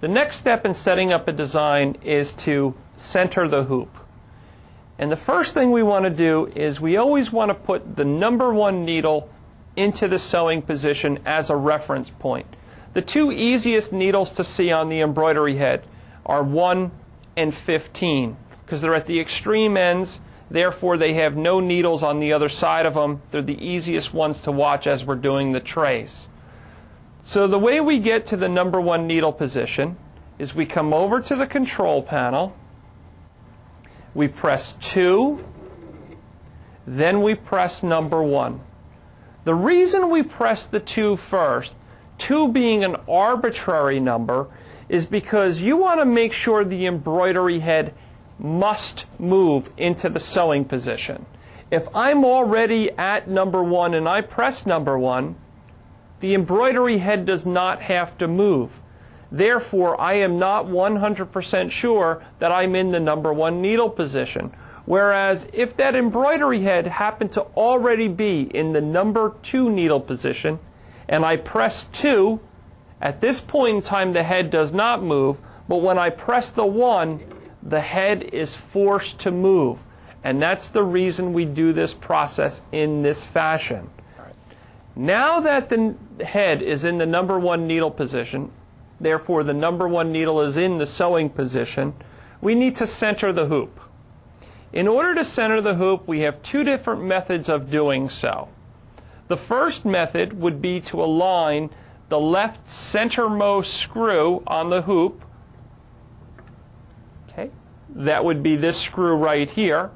The next step in setting up a design is to center the hoop. And the first thing we want to do is we always want to put the number 1 needle into the sewing position as a reference point. The two easiest needles to see on the embroidery head are 1 and 15 because they're at the extreme ends. Therefore, they have no needles on the other side of them. They're the easiest ones to watch as we're doing the trays. So the way we get to the number 1 needle position is we come over to the control panel, we press 2, then we press number 1. The reason we press the 2 first, 2 being an arbitrary number, is because you want to make sure the embroidery head must move into the sewing position. If I'm already at number 1 and I press number 1, the embroidery head does not have to move. Therefore, I am not 100% sure that I'm in the number 1 needle position. Whereas if that embroidery head happened to already be in the number 2 needle position and I press 2, at this point in time the head does not move, but when I press the 1, the head is forced to move. And that's the reason we do this process in this fashion. Now that the head is in the number 1 needle position, therefore the number 1 needle is in the sewing position, we need to center the hoop. In order to center the hoop, we have 2 different methods of doing so. The first method would be to align the left centermost screw on the hoop. Okay, that would be this screw right here.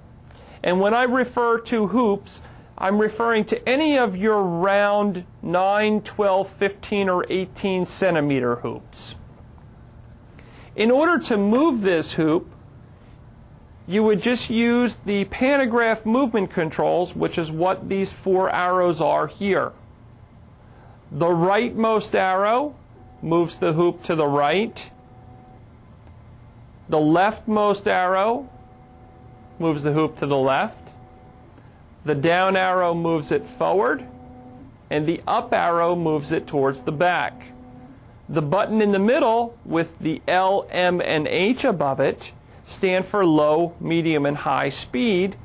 And when I refer to hoops, I'm referring to any of your round 9, 12, 15, or 18 centimeter hoops. In order to move this hoop, you would just use the pantograph movement controls, which is what these 4 arrows are here. The rightmost arrow moves the hoop to the right. The leftmost arrow moves the hoop to the left. The down arrow moves it forward, and the up arrow moves it towards the back. The button in the middle with the L, M, and H above it stand for low, medium, and high speed.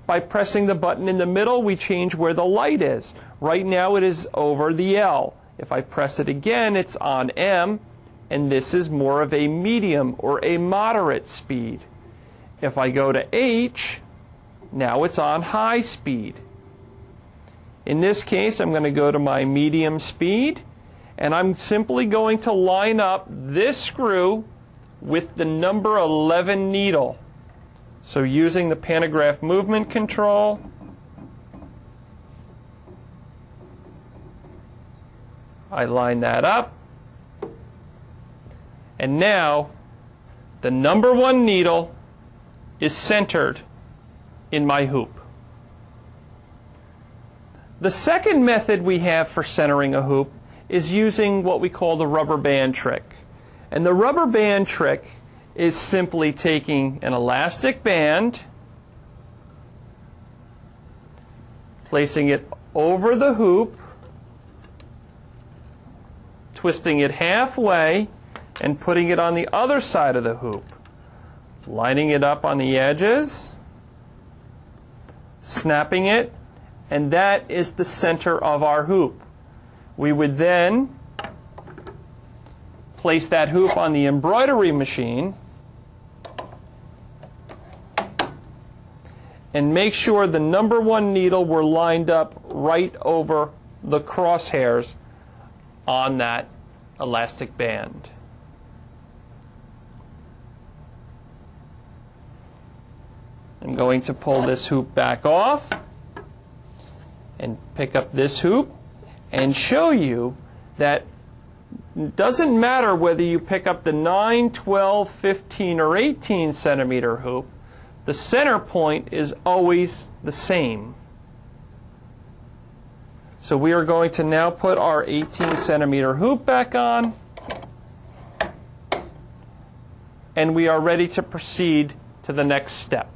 By pressing the button in the middle, we change where the light is. Right now it is over the L. If I press it again, it's on M, and this is more of a medium or a moderate speed. If I go to H, now it's on high speed. In this case, I'm going to go to my medium speed, and I'm simply going to line up this screw with the number 11 needle. So using the pantograph movement control, I line that up, and now the number 1 needle is centered in my hoop. The second method we have for centering a hoop is using what we call the rubber band trick. And the rubber band trick is simply taking an elastic band, placing it over the hoop, twisting it halfway, and putting it on the other side of the hoop, lining it up on the edges, snapping it, and that is the center of our hoop. We would then place that hoop on the embroidery machine and make sure the number 1 needle were lined up right over the crosshairs on that elastic band. I'm going to pull this hoop back off and pick up this hoop and show you that it doesn't matter whether you pick up the 9, 12, 15, or 18 centimeter hoop, the center point is always the same. So we are going to now put our 18 centimeter hoop back on, and we are ready to proceed to the next step.